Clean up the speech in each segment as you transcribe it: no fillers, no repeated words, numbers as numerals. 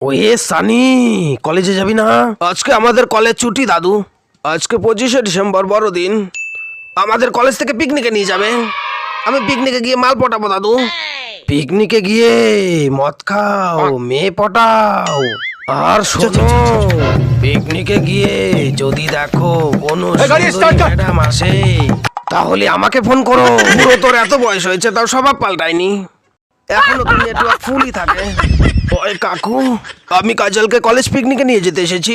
Way Sunny, কলেজে যাবি না? আজকে আমাদের কলেজ ছুটি দাদু। আজকে 25শে ডিসেম্বর, বড়দিন। আমাদের কলেজ থেকে পিকনিকে নিয়ে যাবে। আমি পিকনিকে গিয়ে মাল পটাবো দাদু। পিকনিকে গিয়ে মদ খাও, মেয়ে পটাও, আর শোনো, পিকনিকে গিয়ে যদি দেখো কোনো ম্যাডাম আসে তাহলে আমাকে ফোন করো। পুরো তোর এত বয়স হয়েছে তাও স্বভাব পাল্টায়নি, এখনো তো নেটওয়ার্ক ফুলই থাকে। ওই কাকু, আমি কাজলকে কলেজ পিকনিকে নিয়ে যেতে এসেছি।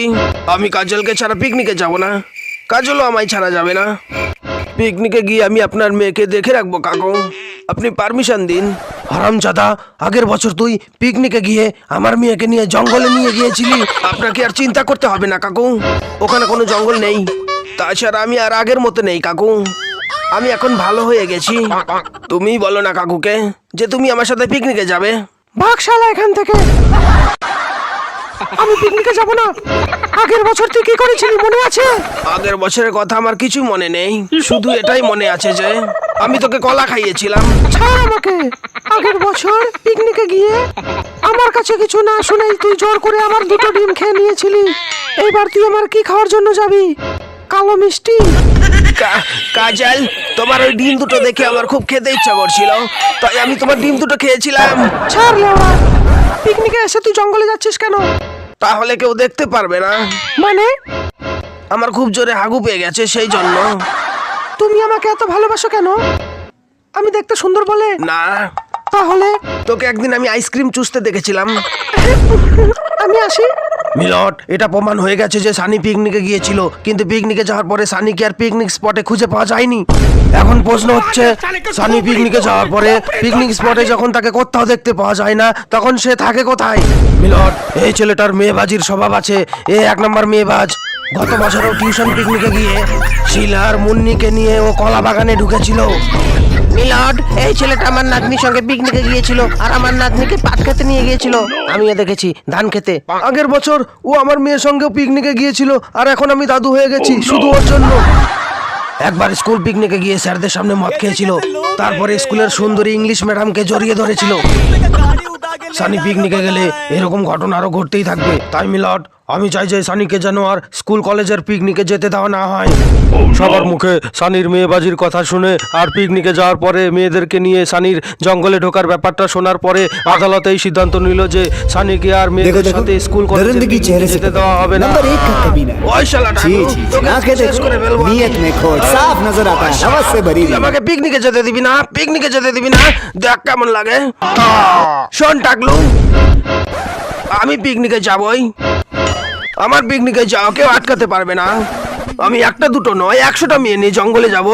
আমি কাজলকে ছাড়া পিকনিকে যাব না, কাজলও আমায় ছাড়া যাবে না। পিকনিকে গিয়ে আমি আপনার মেয়েকে দেখে রাখবো কাকু, আপনি পারমিশন দিন। হারামজাদা, আগের বছর তুই পিকনিকে গিয়ে আমার মেয়েকে নিয়ে জঙ্গলে নিয়ে গিয়েছিলি। আপনাকে আর চিন্তা করতে হবে না কাকু, ওখানে কোনো জঙ্গল নেই। তাছাড়া আমি আর আগের মতো নেই কাকু, আমি এখন ভালো হয়ে গেছি। তুমি বলো না কাকুকে যে তুমি আমার সাথে পিকনিকে যাবে। ভাগ শালা এখান থেকে, আমি পিকনিকে যাব না। আগের বছর তুই কি করেছিলি মনে আছে? আগের বছরের কথা আমার কিছু মনে নেই, শুধু এটাই মনে আছে যে আমি তোকে কলা খাইয়েছিলাম। ছাড় আমাকে। আগের বছর পিকনিকে গিয়ে আমার কাছে কিছু না শুনেই তুই জোর করে আমার দুটো ডিম খেয়ে নিয়েছিলি। এইবার তুই আমার কি খাওয়ার জন্য যাবি? কালো মিষ্টি। কাজল, তোমার ওই ডিম দুটো দেখে আমার খুব খেতে ইচ্ছা করছিল, তাই আমি তোমার ডিম দুটো খেয়েছিলাম। ছাড় লেওয়া, পিকনিকে এসে তুই জঙ্গলে যাচ্ছিস কেন? তাহলে কেউ দেখতে পারবে না। মানে? আমার খুব জোরে হাগু পেয়ে গেছে, সেই জন্য। তুমি আমাকে এত ভালোবাসো কেন? আমি দেখতে সুন্দর বলে? না। তাহলে? তোকে একদিন আমি আইসক্রিম চুষতে দেখেছিলাম। আমি আসি। মিলট, এটা প্রমাণ হয়ে গেছে যে সানি পিকনিকে গিয়েছিল, কিন্তু পিকনিকে যাওয়ার পরে সানিকে আর পিকনিক স্পটে খুঁজে পাওয়া যায়নি। এখন প্রশ্ন হচ্ছে, সানি পিকনিকে যাওয়ার পরে পিকনিক স্পটে যখন তাকে কোথাও দেখতে পাওয়া যায় না, তখন সে থাকে কোথায়? মিলট, এই ছেলেটার মেয়েবাজির স্বভাব আছে, এ 1 নম্বর মেয়েবাজ। গত বছরও টিউশন পিকনিকে গিয়ে শিলা আর মুন্নিকে নিয়ে ও কলা বাগানে ঢুকেছিল। মিলট, এই ছেলেটা আমার নাতনির সঙ্গে পিকনিকে গিয়েছিল আর আমার নাতনিকে পাট খেতে নিয়ে গিয়েছিল। আমিও দেখেছি, ধান খেতে। আগের বছর ও আমার মেয়ের সঙ্গেও পিকনিকে গিয়েছিল, আর এখন আমি দাদু হয়ে গেছি শুধু ওর জন্য। একবার স্কুল পিকনিকে গিয়ে স্যারদের সামনে মদ খেয়েছিল, তারপরে স্কুলের সুন্দরী ইংলিশ ম্যাডামকে জড়িয়ে ধরেছিল। সানি পিকনিকে গেলে এরকম ঘটনা আরো ঘটতেই থাকবে। তাই মিলট, আমি চাই যে সানিকে যেন আর স্কুল কলেজের পিকনিকে যেতে দেওয়া না হয়। সবার মুখে সানির মেয়েবাজির কথা শুনে আর পিকনিকে যাওয়ার পরে মেয়েদেরকে নিয়ে সানির জঙ্গলে ঢোকার ব্যাপারটা শোনার পরে আদালত এই সিদ্ধান্ত নিল যে সানিকে আর মেয়েদের সাথে স্কুল কলেজে যেতে দেওয়া হবে না। ওই শালাটা তোকে শেষ করে ফেলবো। আমাকে পিকনিকে যেতে দিবি না, পিকনিকে যেতে দিবি না। দেখ কেমন লাগে। শোন টাকলু, আমি পিকনিকে যাবই। আমার পিকনিকে যাও কেউ আটকাতে পারবে না। আমি একটা দুটো নয় 100টা মেয়ে নিয়ে জঙ্গলে যাব।